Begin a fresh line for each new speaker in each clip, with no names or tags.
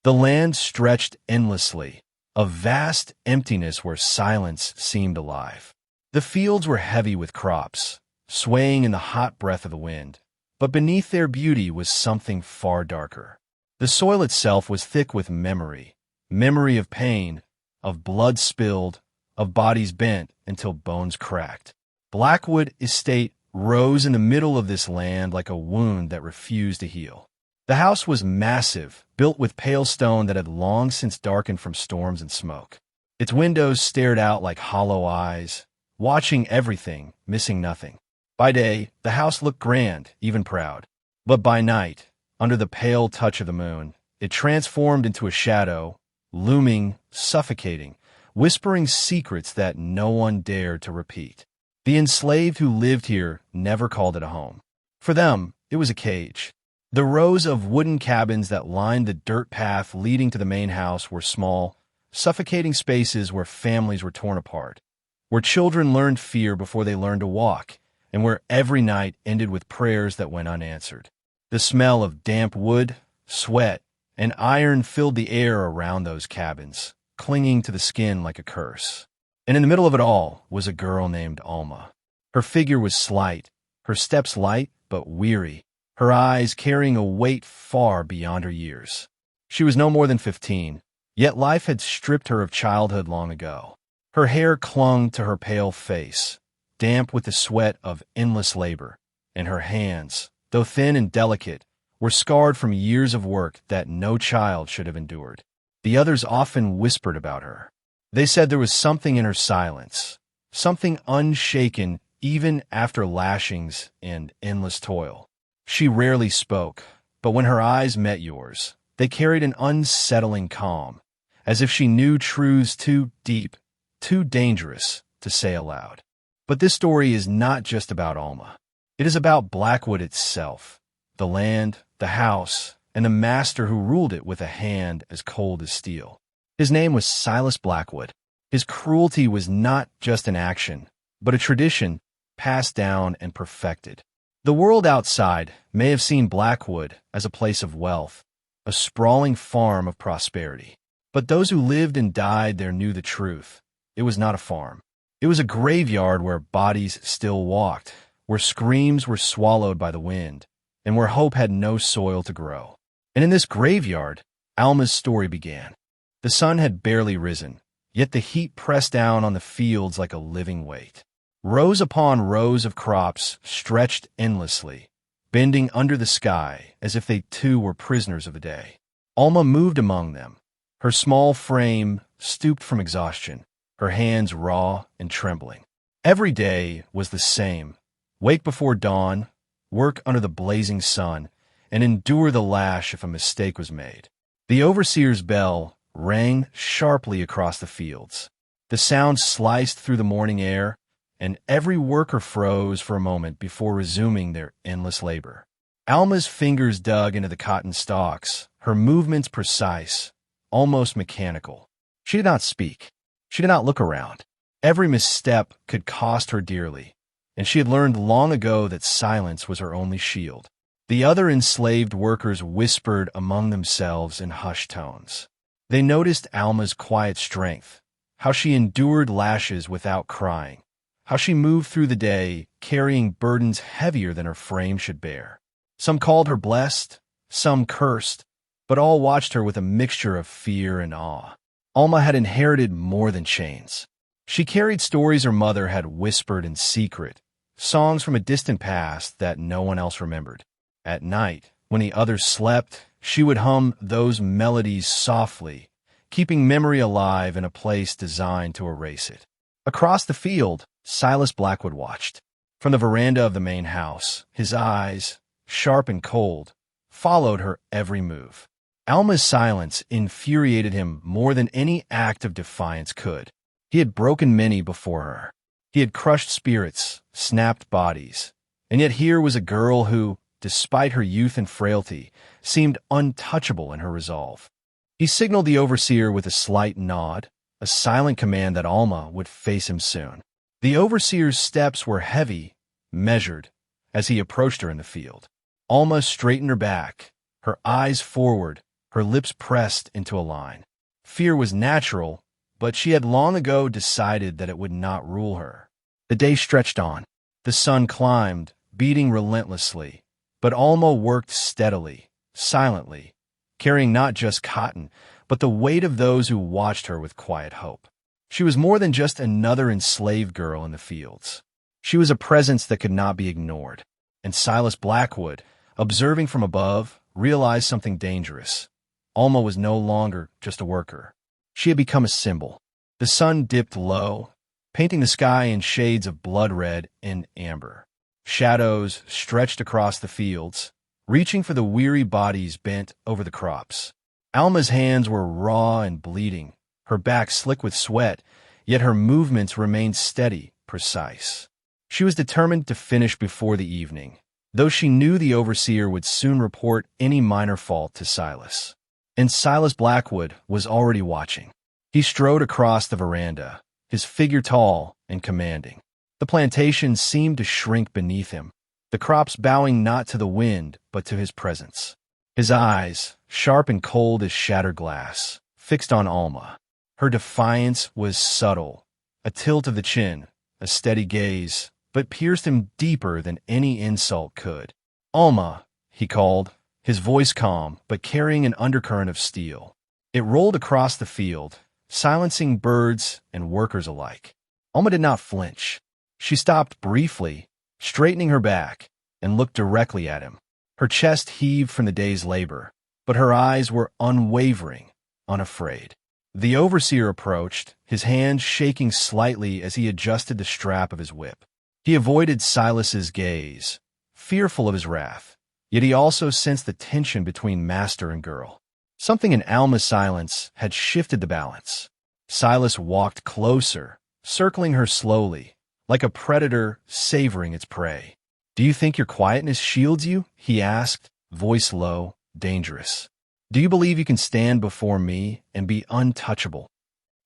The land stretched endlessly, a vast emptiness where silence seemed alive. The fields were heavy with crops, swaying in the hot breath of the wind, but beneath their beauty was something far darker. The soil itself was thick with memory, memory of pain, of blood spilled, of bodies bent until bones cracked. Blackwood Estate rose in the middle of this land like a wound that refused to heal. The house was massive, built with pale stone that had long since darkened from storms and smoke. Its windows stared out like hollow eyes, watching everything, missing nothing. By day, the house looked grand, even proud. But by night, under the pale touch of the moon, it transformed into a shadow, looming, suffocating, whispering secrets that no one dared to repeat. The enslaved who lived here never called it a home. For them, it was a cage. The rows of wooden cabins that lined the dirt path leading to the main house were small, suffocating spaces where families were torn apart, where children learned fear before they learned to walk, and where every night ended with prayers that went unanswered. The smell of damp wood, sweat, and iron filled the air around those cabins, clinging to the skin like a curse. And in the middle of it all was a girl named Alma. Her figure was slight, her steps light but weary, her eyes carrying a weight far beyond her years. She was no more than 15, yet life had stripped her of childhood long ago. Her hair clung to her pale face, damp with the sweat of endless labor, and her hands, though thin and delicate, were scarred from years of work that no child should have endured. The others often whispered about her. They said there was something in her silence, something unshaken even after lashings and endless toil. She rarely spoke, but when her eyes met yours, they carried an unsettling calm, as if she knew truths too deep, too dangerous to say aloud. But this story is not just about Alma. It is about Blackwood itself, the land, the house, and the master who ruled it with a hand as cold as steel. His name was Silas Blackwood. His cruelty was not just an action, but a tradition passed down and perfected. The world outside may have seen Blackwood as a place of wealth, a sprawling farm of prosperity. But those who lived and died there knew the truth. It was not a farm. It was a graveyard where bodies still walked, where screams were swallowed by the wind, and where hope had no soil to grow. And in this graveyard, Alma's story began. The sun had barely risen, yet the heat pressed down on the fields like a living weight. Rows upon rows of crops stretched endlessly, bending under the sky as if they too were prisoners of the day. Alma moved among them, her small frame stooped from exhaustion, her hands raw and trembling. Every day was the same. Wake before dawn, work under the blazing sun, and endure the lash if a mistake was made. The overseer's bell rang sharply across the fields. The sound sliced through the morning air, and every worker froze for a moment before resuming their endless labor. Alma's fingers dug into the cotton stalks, her movements precise, almost mechanical. She did not speak. She did not look around. Every misstep could cost her dearly, and she had learned long ago that silence was her only shield. The other enslaved workers whispered among themselves in hushed tones. They noticed Alma's quiet strength, how she endured lashes without crying, how she moved through the day carrying burdens heavier than her frame should bear. Some called her blessed, some cursed, but all watched her with a mixture of fear and awe. Alma had inherited more than chains. She carried stories her mother had whispered in secret, songs from a distant past that no one else remembered. At night, when the others slept, she would hum those melodies softly, keeping memory alive in a place designed to erase it. Across the field, Silas Blackwood watched. From the veranda of the main house, his eyes, sharp and cold, followed her every move. Alma's silence infuriated him more than any act of defiance could. He had broken many before her. He had crushed spirits, snapped bodies, and yet here was a girl who, despite her youth and frailty, seemed untouchable in her resolve. He signaled the overseer with a slight nod, a silent command that Alma would face him soon. The overseer's steps were heavy, measured, as he approached her in the field. Alma straightened her back, her eyes forward, her lips pressed into a line. Fear was natural, but she had long ago decided that it would not rule her. The day stretched on. The sun climbed, beating relentlessly, but Alma worked steadily, silently, carrying not just cotton, but the weight of those who watched her with quiet hope. She was more than just another enslaved girl in the fields. She was a presence that could not be ignored. And Silas Blackwood, observing from above, realized something dangerous. Alma was no longer just a worker. She had become a symbol. The sun dipped low, painting the sky in shades of blood red and amber. Shadows stretched across the fields, reaching for the weary bodies bent over the crops. Alma's hands were raw and bleeding, her back slick with sweat, yet her movements remained steady, precise. She was determined to finish before the evening, though she knew the overseer would soon report any minor fault to Silas. And Silas Blackwood was already watching. He strode across the veranda, his figure tall and commanding. The plantation seemed to shrink beneath him, the crops bowing not to the wind but to his presence. His eyes, sharp and cold as shattered glass, fixed on Alma. Her defiance was subtle, a tilt of the chin, a steady gaze, but pierced him deeper than any insult could. "Alma," he called, his voice calm but carrying an undercurrent of steel. It rolled across the field, silencing birds and workers alike. Alma did not flinch. She stopped briefly, straightening her back, and looked directly at him. Her chest heaved from the day's labor, but her eyes were unwavering, unafraid. The overseer approached, his hand shaking slightly as he adjusted the strap of his whip. He avoided Silas's gaze, fearful of his wrath, yet he also sensed the tension between master and girl. Something in Alma's silence had shifted the balance. Silas walked closer, circling her slowly, like a predator savoring its prey. "Do you think your quietness shields you?" he asked, voice low, dangerous. "Do you believe you can stand before me and be untouchable?"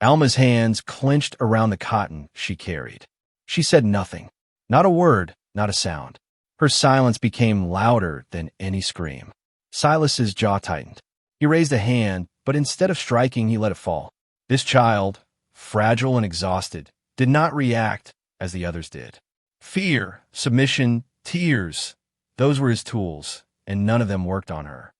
Alma's hands clenched around the cotton she carried. She said nothing, not a word, not a sound. Her silence became louder than any scream. Silas's jaw tightened. He raised a hand, but instead of striking, he let it fall. This child, fragile and exhausted, did not react as the others did. Fear, submission, tears, those were his tools, and none of them worked on her.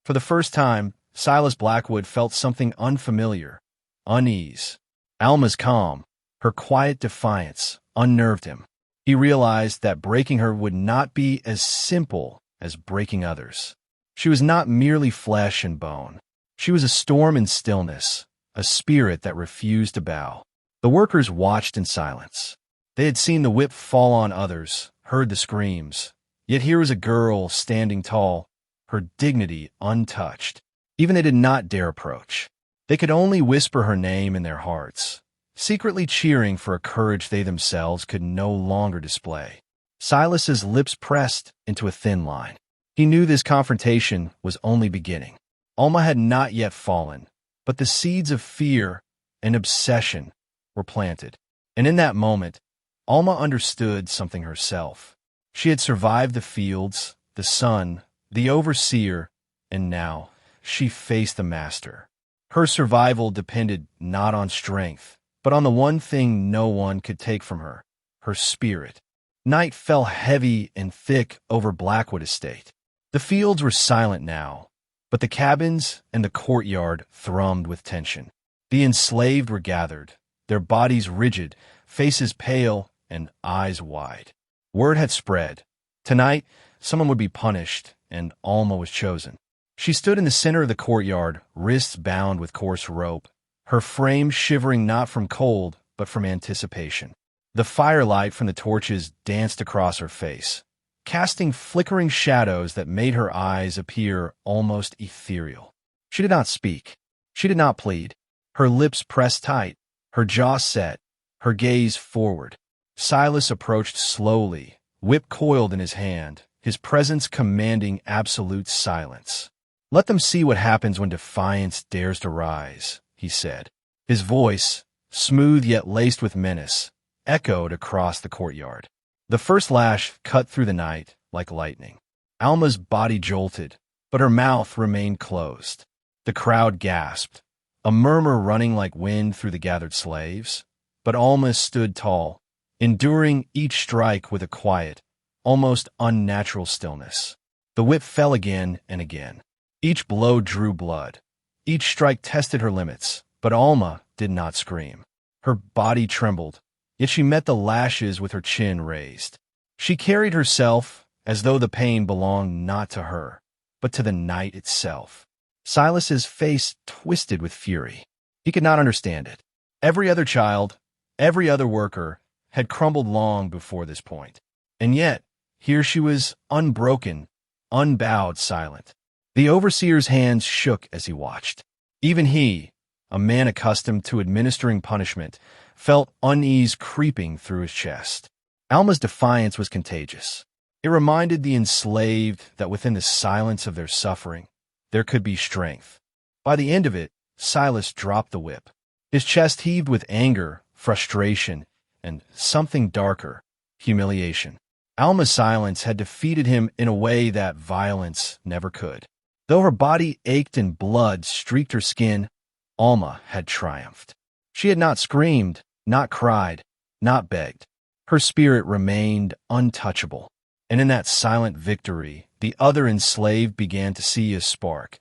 For the first time, Silas Blackwood felt something unfamiliar, unease. Alma's calm, her quiet defiance, unnerved him. He realized that breaking her would not be as simple as breaking others. She was not merely flesh and bone. She was a storm in stillness, a spirit that refused to bow. The workers watched in silence. They had seen the whip fall on others, heard the screams. Yet here was a girl standing tall, her dignity untouched. Even they did not dare approach. They could only whisper her name in their hearts, secretly cheering for a courage they themselves could no longer display. Silas's lips pressed into a thin line. He knew this confrontation was only beginning. Alma had not yet fallen, but the seeds of fear and obsession were planted. And in that moment, Alma understood something herself. She had survived the fields, the sun, the overseer, and now she faced the master. Her survival depended not on strength, but on the one thing no one could take from her, her spirit. Night fell heavy and thick over Blackwood Estate. The fields were silent now, but the cabins and the courtyard thrummed with tension. The enslaved were gathered, their bodies rigid, faces pale, and eyes wide. Word had spread. Tonight, someone would be punished, and Alma was chosen. She stood in the center of the courtyard, wrists bound with coarse rope, her frame shivering not from cold, but from anticipation. The firelight from the torches danced across her face, casting flickering shadows that made her eyes appear almost ethereal. She did not speak. She did not plead. Her lips pressed tight, her jaw set, her gaze forward. Silas approached slowly, whip coiled in his hand, his presence commanding absolute silence. "Let them see what happens when defiance dares to rise," he said. His voice, smooth yet laced with menace, echoed across the courtyard. The first lash cut through the night like lightning. Alma's body jolted, but her mouth remained closed. The crowd gasped, a murmur running like wind through the gathered slaves. But Alma stood tall, enduring each strike with a quiet, almost unnatural stillness. The whip fell again and again. Each blow drew blood. Each strike tested her limits, but Alma did not scream. Her body trembled, yet she met the lashes with her chin raised. She carried herself as though the pain belonged not to her, but to the night itself. Silas's face twisted with fury. He could not understand it. Every other child, every other worker, had crumbled long before this point. And yet, here she was unbroken, unbowed, silent. The overseer's hands shook as he watched. Even he, a man accustomed to administering punishment, felt unease creeping through his chest. Alma's defiance was contagious. It reminded the enslaved that within the silence of their suffering, there could be strength. By the end of it, Silas dropped the whip. His chest heaved with anger, frustration, and something darker, humiliation. Alma's silence had defeated him in a way that violence never could. Though her body ached and blood streaked her skin, Alma had triumphed. She had not screamed, not cried, not begged. Her spirit remained untouchable. And in that silent victory, the other enslaved began to see a spark,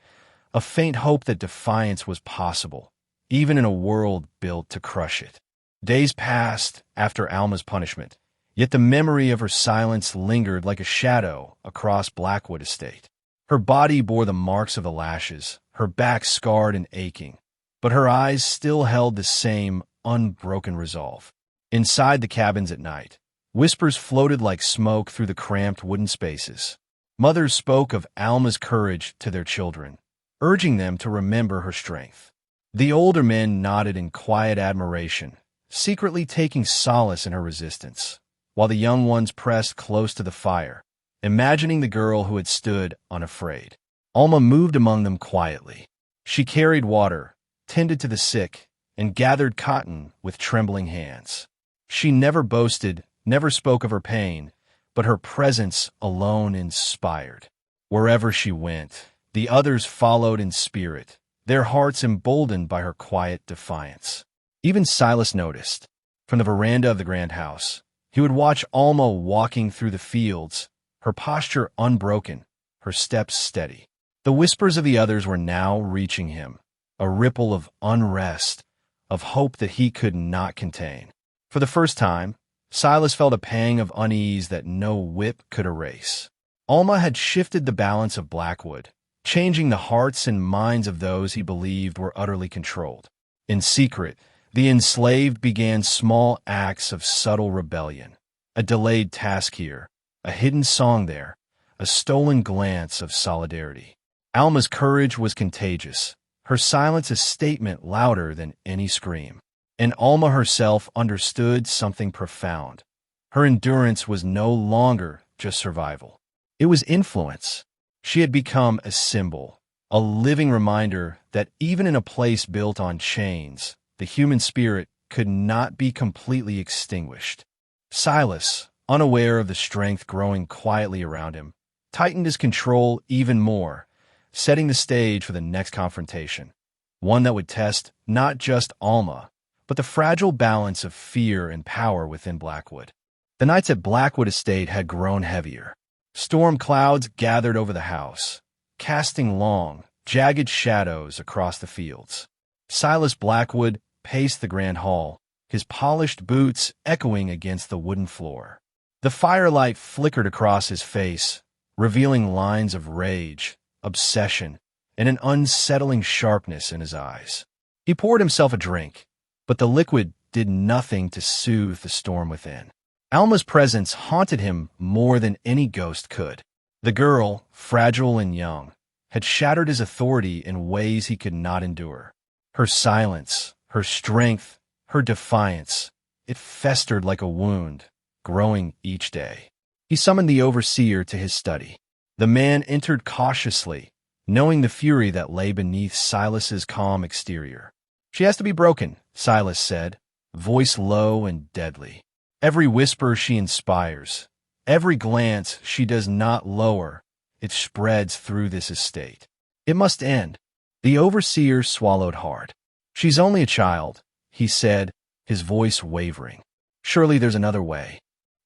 a faint hope that defiance was possible, even in a world built to crush it. Days passed after Alma's punishment, yet the memory of her silence lingered like a shadow across Blackwood Estate. Her body bore the marks of the lashes, her back scarred and aching, but her eyes still held the same unbroken resolve. Inside the cabins at night, whispers floated like smoke through the cramped wooden spaces. Mothers spoke of Alma's courage to their children, urging them to remember her strength. The older men nodded in quiet admiration, secretly taking solace in her resistance, while the young ones pressed close to the fire, imagining the girl who had stood unafraid. Alma moved among them quietly. She carried water, tended to the sick, and gathered cotton with trembling hands. She never boasted, never spoke of her pain, but her presence alone inspired. Wherever she went, the others followed in spirit, their hearts emboldened by her quiet defiance. Even Silas noticed. From the veranda of the grand house, he would watch Alma walking through the fields, her posture unbroken, her steps steady. The whispers of the others were now reaching him, a ripple of unrest, of hope that he could not contain. For the first time, Silas felt a pang of unease that no whip could erase. Alma had shifted the balance of Blackwood, changing the hearts and minds of those he believed were utterly controlled. In secret, the enslaved began small acts of subtle rebellion, a delayed task here, a hidden song there, a stolen glance of solidarity. Alma's courage was contagious, her silence a statement louder than any scream. And Alma herself understood something profound. Her endurance was no longer just survival. It was influence. She had become a symbol, a living reminder that even in a place built on chains, the human spirit could not be completely extinguished. Silas, unaware of the strength growing quietly around him, tightened his control even more, setting the stage for the next confrontation, one that would test not just Alma, but the fragile balance of fear and power within Blackwood. The nights at Blackwood Estate had grown heavier. Storm clouds gathered over the house, casting long, jagged shadows across the fields. Silas Blackwood paced the grand hall, his polished boots echoing against the wooden floor. The firelight flickered across his face, revealing lines of rage, obsession, and an unsettling sharpness in his eyes. He poured himself a drink, but the liquid did nothing to soothe the storm within. Alma's presence haunted him more than any ghost could. The girl, fragile and young, had shattered his authority in ways he could not endure. Her silence, her strength, her defiance, it festered like a wound, growing each day. He summoned the overseer to his study. The man entered cautiously, knowing the fury that lay beneath Silas's calm exterior. "She has to be broken," Silas said, voice low and deadly. "Every whisper she inspires, every glance she does not lower, it spreads through this estate. It must end." The overseer swallowed hard. "She's only a child," he said, his voice wavering. "Surely there's another way."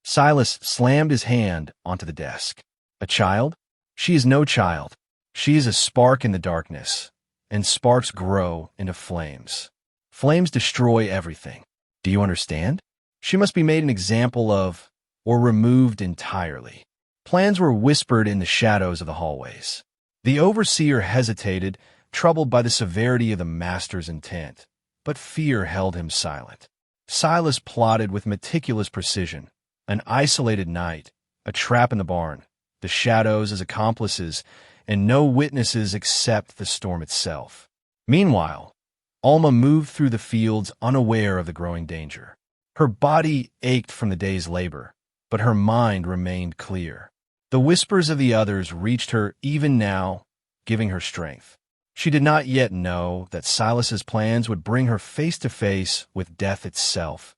Silas slammed his hand onto the desk. "A child? She is no child. She is a spark in the darkness, and sparks grow into flames. Flames destroy everything. Do you understand? She must be made an example of, or removed entirely." Plans were whispered in the shadows of the hallways. The overseer hesitated, troubled by the severity of the master's intent, but fear held him silent. Silas plotted with meticulous precision: an isolated night, a trap in the barn, the shadows as accomplices, and no witnesses except the storm itself. Meanwhile, Alma moved through the fields unaware of the growing danger. Her body ached from the day's labor, but her mind remained clear. The whispers of the others reached her even now, giving her strength. She did not yet know that Silas's plans would bring her face to face with death itself,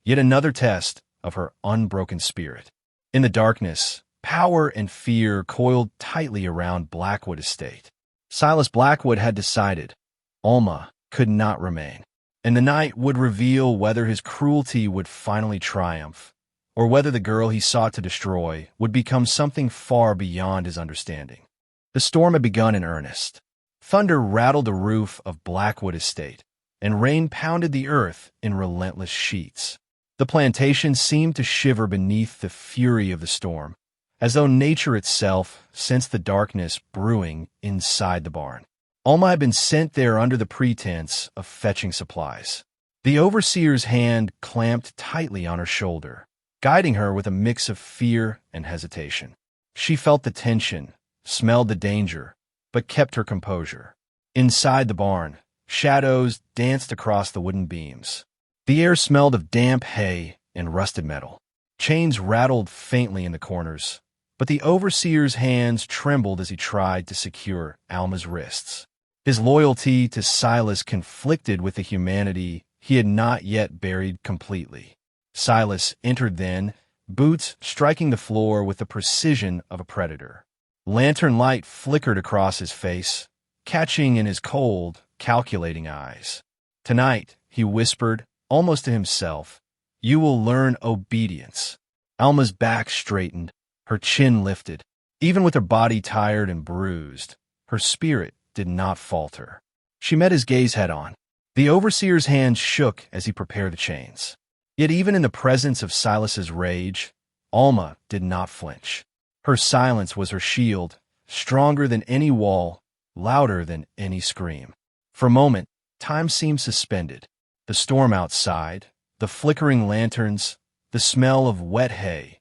yet another test of her unbroken spirit. In the darkness, power and fear coiled tightly around Blackwood Estate. Silas Blackwood had decided Alma could not remain, and the night would reveal whether his cruelty would finally triumph, or whether the girl he sought to destroy would become something far beyond his understanding. The storm had begun in earnest. Thunder rattled the roof of Blackwood Estate, and rain pounded the earth in relentless sheets. The plantation seemed to shiver beneath the fury of the storm, as though nature itself sensed the darkness brewing inside the barn. Alma had been sent there under the pretense of fetching supplies. The overseer's hand clamped tightly on her shoulder, guiding her with a mix of fear and hesitation. She felt the tension, smelled the danger, but kept her composure. Inside the barn, shadows danced across the wooden beams. The air smelled of damp hay and rusted metal. Chains rattled faintly in the corners, but the overseer's hands trembled as he tried to secure Alma's wrists. His loyalty to Silas conflicted with the humanity he had not yet buried completely. Silas entered then, boots striking the floor with the precision of a predator. Lantern light flickered across his face, catching in his cold, calculating eyes. "Tonight," he whispered, almost to himself, "you will learn obedience." Alma's back straightened, her chin lifted. Even with her body tired and bruised, her spirit did not falter. She met his gaze head-on. The overseer's hand shook as he prepared the chains. Yet even in the presence of Silas's rage, Alma did not flinch. Her silence was her shield, stronger than any wall, louder than any scream. For a moment, time seemed suspended. The storm outside, the flickering lanterns, the smell of wet hay,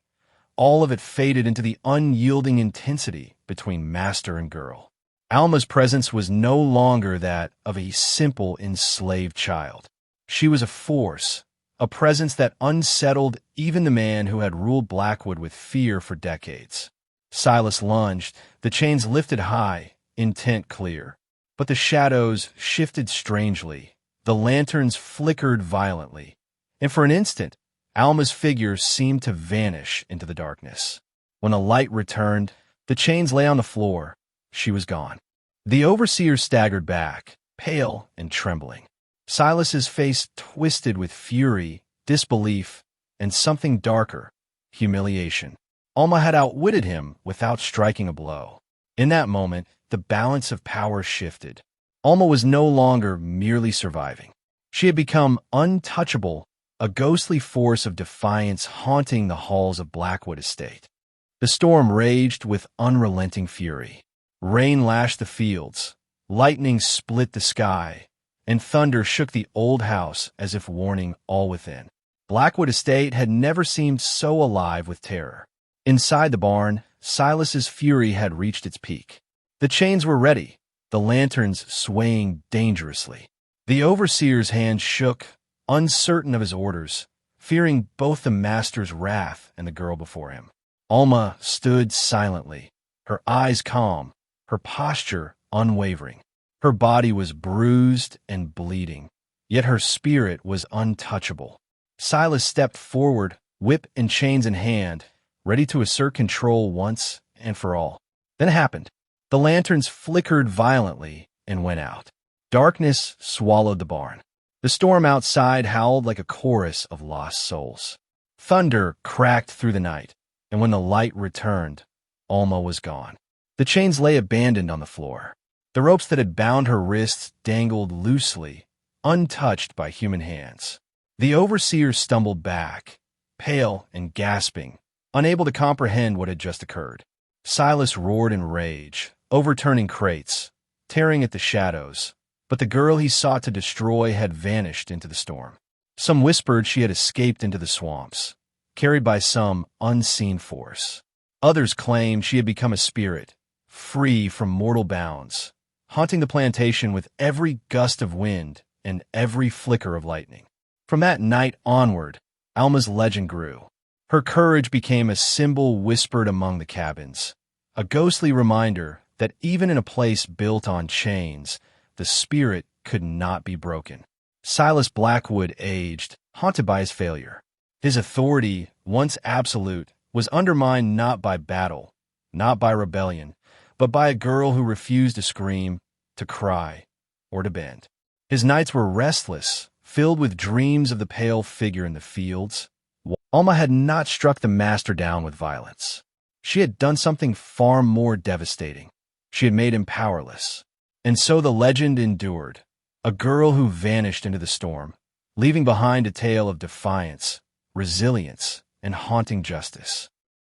all of it faded into the unyielding intensity between master and girl. Alma's presence was no longer that of a simple enslaved child. She was a force, a presence that unsettled even the man who had ruled Blackwood with fear for decades. Silas lunged, the chains lifted high, intent clear. But the shadows shifted strangely, the lanterns flickered violently, and for an instant, Alma's figure seemed to vanish into the darkness. When the light returned, the chains lay on the floor. She was gone. The overseer staggered back, pale and trembling. Silas's face twisted with fury, disbelief, and something darker, humiliation. Alma had outwitted him without striking a blow. In that moment, the balance of power shifted. Alma was no longer merely surviving. She had become untouchable, a ghostly force of defiance haunting the halls of Blackwood Estate. The storm raged with unrelenting fury. Rain lashed the fields, lightning split the sky, and thunder shook the old house as if warning all within. Blackwood Estate had never seemed so alive with terror. Inside the barn, Silas's fury had reached its peak. The chains were ready, the lanterns swaying dangerously. The overseer's hand shook, uncertain of his orders, fearing both the master's wrath and the girl before him. Alma stood silently, her eyes calm, her posture unwavering. Her body was bruised and bleeding, yet her spirit was untouchable. Silas stepped forward, whip and chains in hand, ready to assert control once and for all. Then it happened. The lanterns flickered violently, and went out. Darkness swallowed the barn. The storm outside howled like a chorus of lost souls. Thunder cracked through the night, and when the light returned, Alma was gone. The chains lay abandoned on the floor. The ropes that had bound her wrists dangled loosely, untouched by human hands. The overseer stumbled back, pale and gasping, unable to comprehend what had just occurred. Silas roared in rage, overturning crates, tearing at the shadows, but the girl he sought to destroy had vanished into the storm. Some whispered she had escaped into the swamps, carried by some unseen force. Others claimed she had become a spirit, free from mortal bounds, haunting the plantation with every gust of wind and every flicker of lightning. From that night onward, Alma's legend grew. Her courage became a symbol whispered among the cabins, a ghostly reminder that even in a place built on chains, the spirit could not be broken. Silas Blackwood aged, haunted by his failure. His authority, once absolute, was undermined not by battle, not by rebellion, but by a girl who refused to scream, to cry, or to bend. His nights were restless, filled with dreams of the pale figure in the fields. Alma had not struck the master down with violence. She had done something far more devastating. She had made him powerless. And so the legend endured, a girl who vanished into the storm, leaving behind a tale of defiance, resilience, and haunting justice.